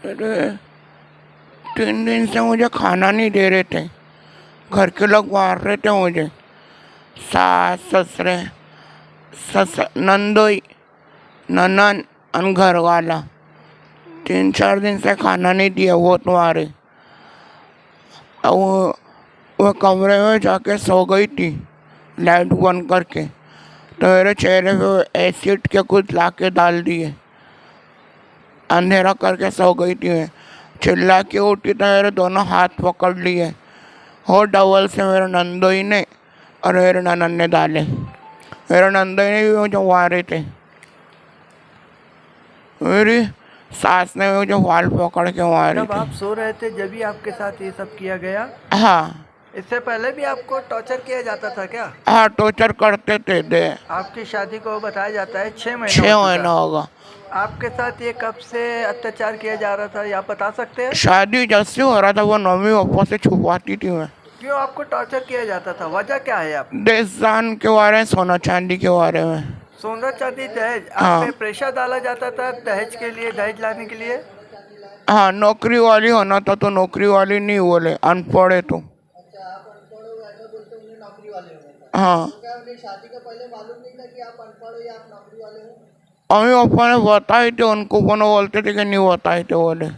अरे 3 दिन से मुझे खाना नहीं दे रहे थे। घर के लोग मार रहे थे मुझे, सास ससुरे, नंदोई, ननन और घर वाला। 3-4 दिन से खाना नहीं दिया वो तुम्हारे। अब वो कमरे में जाके सो गई थी लाइट बंद करके, तो मेरे चेहरे पे एसिड के कुछ लाके डाल दिए। अंधेरा करके सो गई थी मैं। चिल्ला के उठी तो मेरे दोनों हाथ पकड़ लिए। हो डबल से मेरे नंदोई ने और मेरे ननन ने डाले। मेरे नंदोई ने भी मुझे मारे थे। मेरी सास ने मुझे वाल पकड़ के मारी जब थी। आप सो रहे थे जब भी आपके साथ ये सब किया गया? हाँ इससे पहले भी आपको टॉर्चर किया जाता था क्या? हाँ, टॉर्चर करते थे दे। आपकी शादी को बताया जाता है 6 महीना 6 हो महीना चुका। होगा। आपके साथ ये कब से अत्याचार किया जा रहा था, ये आप बता सकते हैं? शादी जब से हो रहा था वो मम्मी पापा से छुपाती थी मैं। क्यों आपको टॉर्चर किया जाता था, वजह क्या है? आप देश दान के बारे में, सोना चांदी के बारे में। सोना चांदी दहेज आप पे हाँ प्रेशर डाला जाता था दहेज के लिए, दहेज लाने के लिए? हाँ, नौकरी वाली होना था तो नौकरी वाली नहीं बोले, अनपढ़ है तो। अच्छा, आप अनपढ़ हो ऐसा बोलते होंगे, नौकरी वाले हो? हाँ, तो क्या उन्हें शादी का पहले मालूम नहीं था कि आप अनपढ़ हो या आप नौकरी वाले हो? मम्मी पापा ने बताए थे उनको, कोनो बोलते थे कि नहीं बताए थे बोले।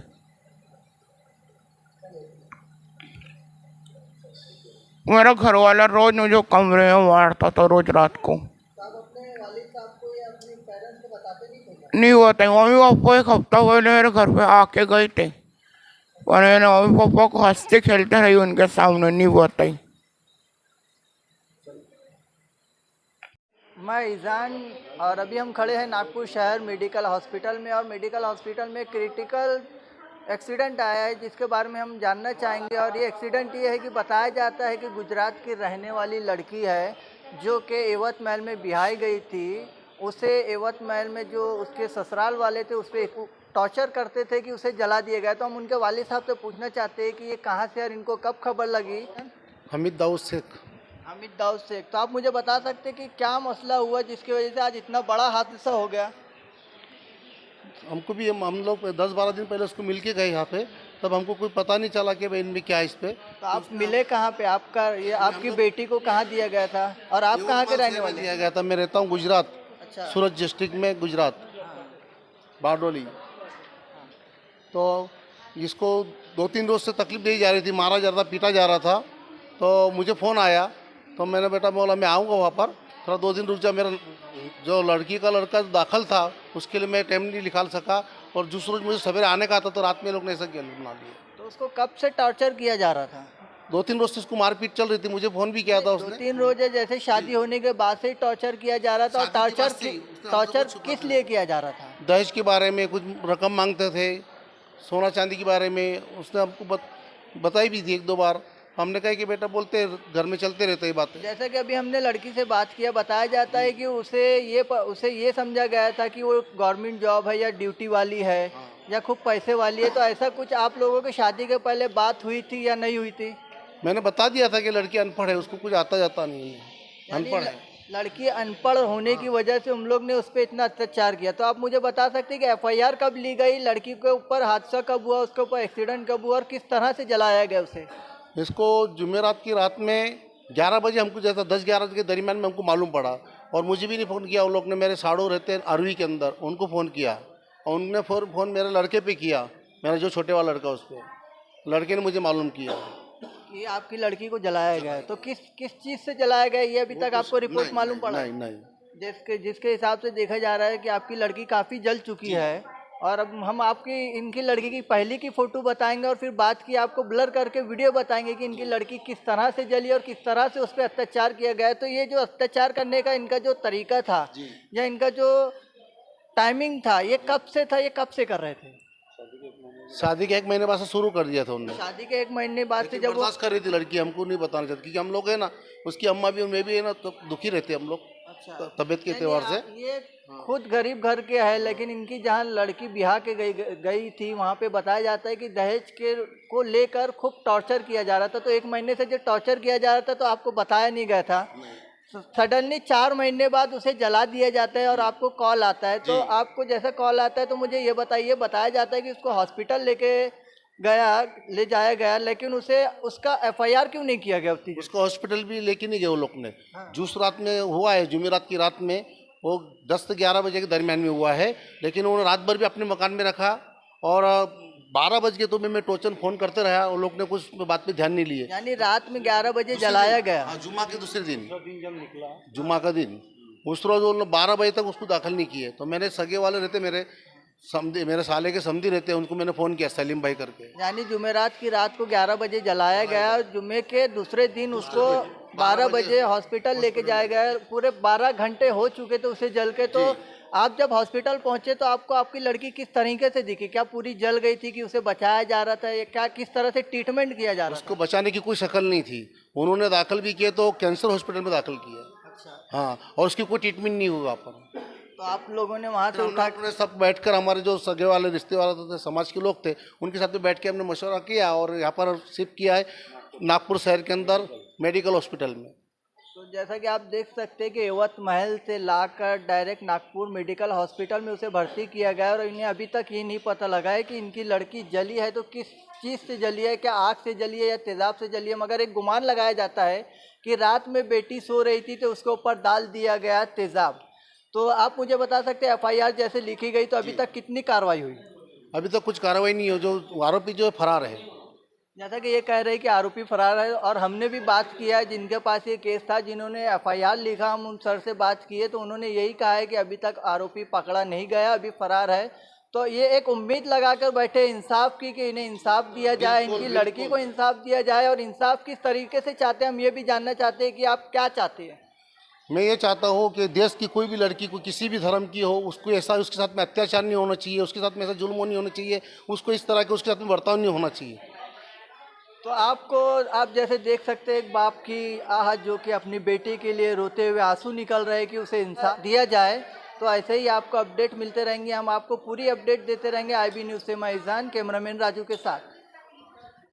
मेरा घर वाला रोज मुझे कमरे में मारता था, रोज रात को। तो आप अपने वालिद साहब को या अपने पेरेंट्स को बताते नहीं थे क्या? नहीं बताए। मम्मी पापा 1 हफ्ता पहले मेरे घर पे आके गए थे, पर मैंने मम्मी पापा को हंसते खेलते रही उनके सामने, नहीं बताई। मैं ईजान, और अभी हम खड़े हैं नागपुर शहर मेडिकल हॉस्पिटल में, और मेडिकल हॉस्पिटल में क्रिटिकल एक्सीडेंट आया है जिसके बारे में हम जानना चाहेंगे। और ये एक्सीडेंट ये है कि बताया जाता है कि गुजरात की रहने वाली लड़की है जो कि एवत महल में बिहाई गई थी। उसे एवत महल में जो उसके ससुराल वाले थे उस पर टॉर्चर करते थे कि उसे जला दिया गया। तो हम उनके वालिद साहब से पूछना चाहते हैं कि ये कहाँ से और इनको कब खबर लगी? हमीद दाऊद शेख। हामिद दाऊद शेख, तो आप मुझे बता सकते हैं कि क्या मसला हुआ जिसकी वजह से आज इतना बड़ा हादसा हो गया? हमको भी हम लोग 10-12 दिन पहले उसको मिल के गए यहाँ पे, तब हमको कोई पता नहीं चला कि भाई इनमें क्या है इस पे। तो आप मिले कहाँ पे? आपका ये आपकी बेटी को कहाँ दिया गया था और आप कहाँ के रहने वाले? दिया गया था, मैं रहता हूँ गुजरात, अच्छा। सूरत डिस्ट्रिक्ट में, गुजरात, बारडोली। तो इसको 2-3 रोज से तकलीफ दी जा रही थी, मारा जा रहा था, पीटा जा रहा था। तो मुझे फ़ोन आया तो मैंने बेटा बोला मैं आऊँगा वहाँ पर, थोड़ा 2 दिन रुक जा। मेरा जो लड़की का लड़का दाखिल था उसके लिए मैं टाइम नहीं निकाल सका, और जिस रोज मुझे सवेरे आने का था तो रात में लोग ने ऐसा बना लिया। तो उसको कब से टॉर्चर किया जा रहा था? 2-3 रोज से उसको मारपीट चल रही थी, मुझे फ़ोन भी किया था उसने। 2-3 रोज है, जैसे शादी होने के बाद से ही टॉर्चर किया जा रहा था? और टॉर्चर किस लिए किया जा रहा था? दहेज के बारे में कुछ रकम मांगते थे, सोना चांदी के बारे में उसने हमको बताई भी थी 1-2 बार। हमने कहा कि बेटा बोलते घर में चलते रहते ये बातें। जैसा कि अभी हमने लड़की से बात किया, बताया जाता है कि उसे ये समझा गया था कि वो गवर्नमेंट जॉब है या ड्यूटी वाली है या खूब पैसे वाली है। तो ऐसा कुछ आप लोगों की शादी के पहले बात हुई थी या नहीं हुई थी? मैंने बता दिया था कि लड़की अनपढ़ है, उसको कुछ आता जाता नहीं है, यानी अनपढ़ है। लड़की अनपढ़ होने की वजह से हम लोग ने उस पर इतना अत्याचार किया। तो आप मुझे बता सकते हैं कि एफआईआर कब ली गई, लड़की के ऊपर हादसा कब हुआ, उसके ऊपर एक्सीडेंट कब हुआ और किस तरह से जलाया गया उसे? इसको जुमेरात की रात में 11 बजे हमको, जैसा 10-11 के दरमियान में हमको मालूम पड़ा, और मुझे भी नहीं फ़ोन किया। उन लोग ने मेरे साड़ू रहते हैं अरवी के अंदर, उनको फ़ोन किया, और उनने फ़ोन मेरे लड़के पे किया, मेरा जो छोटे वाला लड़का, उस पर लड़के ने मुझे मालूम किया कि आपकी लड़की को जलाया गया है। तो किस किस चीज़ से जलाया गया ये अभी तक आपको रिपोर्ट मालूम पड़ा? नहीं नहीं। जिसके हिसाब से देखा जा रहा है कि आपकी लड़की काफ़ी जल चुकी है। और अब हम आपकी इनकी लड़की की पहले की फ़ोटो बताएंगे और फिर बात की आपको ब्लर करके वीडियो बताएंगे कि इनकी लड़की किस तरह से जली और किस तरह से उस पर अत्याचार किया गया है। तो ये जो अत्याचार करने का इनका जो तरीका था या इनका जो टाइमिंग था, ये कब से था, ये कब से कर रहे थे? शादी के 1 महीने बाद से शुरू कर दिया था उन्होंने। शादी के 1 महीने बाद से जब वो बर्दाश्त कर रही थी लड़की, हमको नहीं बताना चाहती, क्योंकि हम लोग है ना, उसकी अम्मा भी मैं भी है ना, तो दुखी रहते हम लोग तबीयत के एतबार से। ये खुद गरीब घर के है, लेकिन इनकी जहाँ लड़की बिहार के गई थी वहाँ पे बताया जाता है कि दहेज के को लेकर खूब टॉर्चर किया जा रहा था। तो 1 महीने से जो टॉर्चर किया जा रहा था तो आपको बताया नहीं गया था। सडनली 4 महीने बाद उसे जला दिया जाता है और आपको कॉल आता है। तो आपको जैसा कॉल आता है तो मुझे ये बताइए, बताया जाता है कि उसको हॉस्पिटल ले जाया गया, लेकिन उसे उसका एफआईआर क्यों नहीं किया गया उतनी? उसको हॉस्पिटल भी लेके नहीं गए वो लोग ने। जिस रात में हुआ है, जुमेरात की रात में, वो 10 से 11 बजे के दरमियान में हुआ है, लेकिन उन्होंने रात भर भी अपने मकान में रखा और 12 बज के तो मैं टोचन फ़ोन करते रहा, वो लोग ने कुछ बात पे ध्यान नहीं लिए। यानी रात में 11 बजे जलाया गया। हाँ, जुम्मा के दूसरे दिन, जुम्मा का दिन, उस रोज वो लोग 12 बजे तक उसको दाखिल नहीं किए। तो मैंने सगे वाले रहते मेरे साले के समधी रहते हैं, उनको मैंने फ़ोन किया सलीम भाई करके। यानी जुमेरात की रात को 11 बजे जलाया गया और जुमे के दूसरे दिन उसको 12 बजे हॉस्पिटल लेके जाया गया। पूरे 12 घंटे हो चुके थे उसे जल के। तो आप जब हॉस्पिटल पहुंचे तो आपको आपकी लड़की किस तरीके से दिखी? क्या पूरी जल गई थी कि उसे बचाया जा रहा था, या क्या किस तरह से ट्रीटमेंट किया जा रहा था? उसको बचाने की कोई शक्ल नहीं थी। उन्होंने दाखिल भी किए तो कैंसर हॉस्पिटल में दाखिल किया। अच्छा। हाँ, और उसकी कोई ट्रीटमेंट नहीं हुआ वहाँ पर। तो आप लोगों ने वहाँ से उठा हमने सब बैठकर, हमारे जो सगे वाले रिश्ते वाले थे, समाज के लोग थे, उनके साथ में बैठ के हमने मशवरा किया और यहाँ पर शिफ्ट किया है नागपुर शहर के अंदर मेडिकल हॉस्पिटल में। तो जैसा कि आप देख सकते हैं कि एवत महल से लाकर डायरेक्ट नागपुर मेडिकल हॉस्पिटल में उसे भर्ती किया गया और इन्हें अभी तक ये नहीं पता लगा है कि इनकी लड़की जली है तो किस चीज़ से जली है, क्या आग से जली है या तेज़ाब से जली है। मगर एक गुमान लगाया जाता है कि रात में बेटी सो रही थी तो उसके ऊपर डाल दिया गया तेज़ाब। तो आप मुझे बता सकते हैं एफआईआर जैसे लिखी गई तो अभी तक कितनी कार्रवाई हुई? अभी तक कुछ कार्रवाई नहीं हो, जो आरोपी जो है फरार है। जैसा कि ये कह रहे हैं कि आरोपी फरार है, और हमने भी बात किया है जिनके पास ये केस था, जिन्होंने एफआईआर लिखा, हम उन सर से बात किए तो उन्होंने यही कहा है कि अभी तक आरोपी पकड़ा नहीं गया, अभी फरार है। तो ये एक उम्मीद लगाकर बैठे इंसाफ की कि इन्हें इंसाफ दिया जाए, इनकी लड़की को इंसाफ दिया जाए। और इंसाफ किस तरीके से चाहते हैं हम ये भी जानना चाहते हैं कि आप क्या चाहते हैं? मैं ये चाहता हूँ कि देश की कोई भी लड़की को किसी भी धर्म की हो, उसको ऐसा, उसके साथ में अत्याचार नहीं होना चाहिए, उसके साथ में ऐसा जुल्म नहीं होना चाहिए, उसको इस तरह के उसके साथ में बर्ताव नहीं होना चाहिए। तो आप जैसे देख सकते हैं एक बाप की आह जो कि अपनी बेटी के लिए रोते हुए आंसू निकल रहे हैं कि उसे इंसाफ दिया जाए। तो ऐसे ही आपको अपडेट मिलते रहेंगे, हम आपको पूरी अपडेट देते रहेंगे। IB न्यूज़ से मैं ईजान, कैमरामैन राजू के साथ।